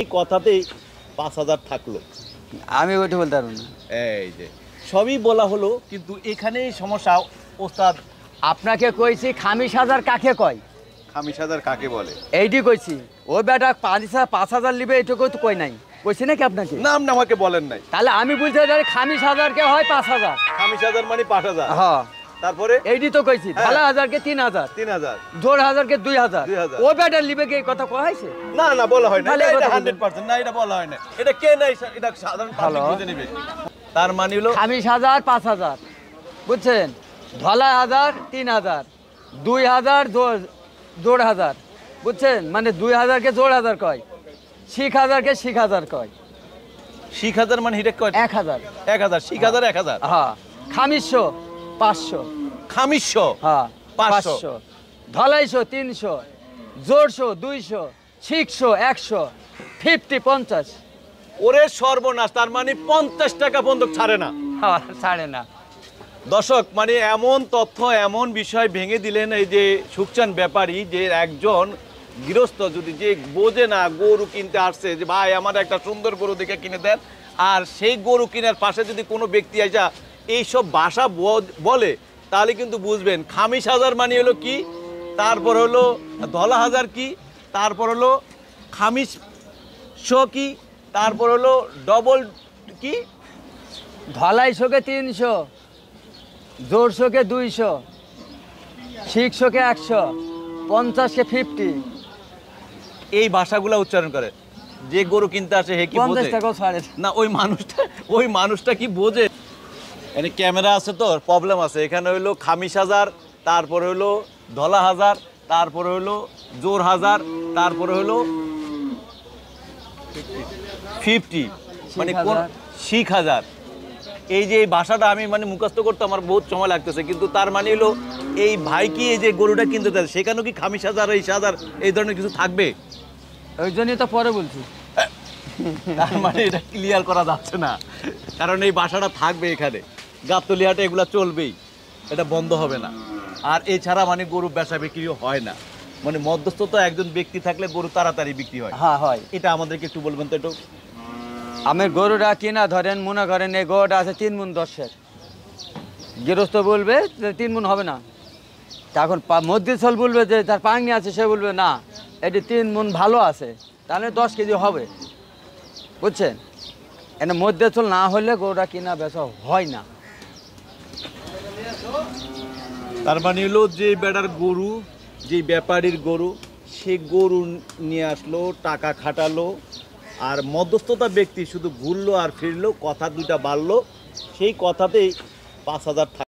এই কথাতেই ৫,০০০ থাকলো। আমি ওইটা বলতে পারবো না। এই যে সবই বলা হলো, কিন্তু এখানেই সমস্যা ওস্তাদ। আপনাকে কইছি খামিস হাজার কাকে কয়, খামিস হাজার কাকে বলে? এইটি কইছি। ও বেটা ৫,০০০ লিবে এইটুকু তো কই নাই, কইছি নাকি আপনাকে? নাম না আমাকে বলেন নাই। তাহলে আমি বুঝতে পারি খামিস হাজারকে হয় ৫,০০০। খামিস হাজার মানে ৫,০০০। হ্যাঁ, তারপরে এইটি তো কইছি। হ্যাঁ। ঢালা হাজারকে ৩,০০০, ৩,০০০, জোর হাজারকে ২,০০০। ২,০০০। ও বেটার লিবে কি এই কথা কয় হয়েছে? না না, বলা হয় না। তাহলে এটা কথা বলুন। 100% না, এটা বলা হয় না। এটা কে নাই, এটা সাধারণ পাবলিক হ্যালো। বুঝে নেবে। তার মানে হলো খামিস হাজার ৫,০০০, বুঝছেন? ঢলা হাজার ৩,০০০, ২,০০০ জোড় হাজার, বুঝছেন? মানে ২,০০০কে জোড় হাজার কয়, শিখ হাজারকে শিখ হাজার কয়। শিখ হাজার মানে হিটেক কয়? ১,০০০। ১,০০০, শিখ হাজার ১,০০০। হ্যাঁ, খামিসশো ৫০০। খামিসশো হ্যাঁ, ৫০০। ৫০০, ঢলাইশো ৩০০, জোড়শো ২০০, শিখশো ১০০, ৫০। ওরে সর্বনাশ, তার মানে ৫০ টাকা বন্ধক ছাড়ে না। হ্যাঁ, ছাড়ে না। দর্শক, মানে এমন তথ্য, এমন বিষয় ভেঙে দিলেন এই যে সুখচান ব্যাপারী, যে একজন গৃহস্থ যদি যে বোঝে না, গরু কিনতে আসছে, যে ভাই আমার একটা সুন্দর গরু দেখে কিনে দেন, আর সেই গরু কেনার পাশে যদি কোনো ব্যক্তি আসা এইসব ভাষা বলে, তাহলে কিন্তু বুঝবেন খামিস হাজার মানে হলো কি, তারপর হলো ধলা হাজার কি, তারপর হলো খামিস শো কি, তারপর হলো ডবল কি, ঢলাইশোকে ৩০০, জোড়শোকে ২০০, শিখশোকে ১০০, ৫০কে ৫০। এই ভাষাগুলো উচ্চারণ করে। যে গরু কিনতে আসে হে কি ৫০ বোঝে টাকাও ছাড়ে না, ওই মানুষটা কি বোঝে? এখানে ক্যামেরা আছে তো প্রবলেম আছে। এখানে হইলো খামিস হাজার, তারপরে হইলো ধলা হাজার, তারপরে হইলো জোর হাজার, তারপরে হইলো 50, মানে কোন শিখ হাজার। এই যে এই ভাষাটা আমি মানে মুখস্থ করতে আমার বহুত সময় লাগতেছে, কিন্তু তার মানে হলো এই ভাই কি এই যে গরুটা কিনতে দেয় সেখানেও কি খামিস হাজার, এই হাজার, এই ধরনের কিছু থাকবে? ওই জন্যই তো পরে বলছি। তার মানে এটা ক্লিয়ার করা যাচ্ছে না, কারণ এই বাসাটা থাকবে এখানে, গাবতলিহাটে এগুলা চলবেই, এটা বন্ধ হবে না। আর এছাড়া মানে গরু বেচা বিক্রিও হয় না, মানে মধ্যস্থতা একজন ব্যক্তি থাকলে গরু তাড়াতাড়ি বিক্রি হয়। হ্যাঁ, হয়। এটা আমাদেরকে একটু বলবেন তো একটু। আমি গরুটা কিনা ধরেন, মনে করেন এই গরুটা আছে ৩ মণ ১০-এর, গৃহস্থ বলবে যে ৩ মণ হবে না, তখন মধ্যস্থল বলবে যে তার পাংনি আছে, সে বলবে না এটি ৩ মণ ভালো আছে, তাহলে ১০ কেজি হবে, বুঝছেন? এনে মধ্যস্থল না হলে গরুটা কিনা বেচা হয় না। তার মানে হলো যে বেটার গরু, যে ব্যাপারীর গরু, সে গরু নিয়ে আসলো, টাকা খাটালো, আর মধ্যস্থতা ব্যক্তি শুধু ঘুরলো আর ফিরলো, কথা দুইটা বাড়লো, সেই কথাতেই ৫,০০০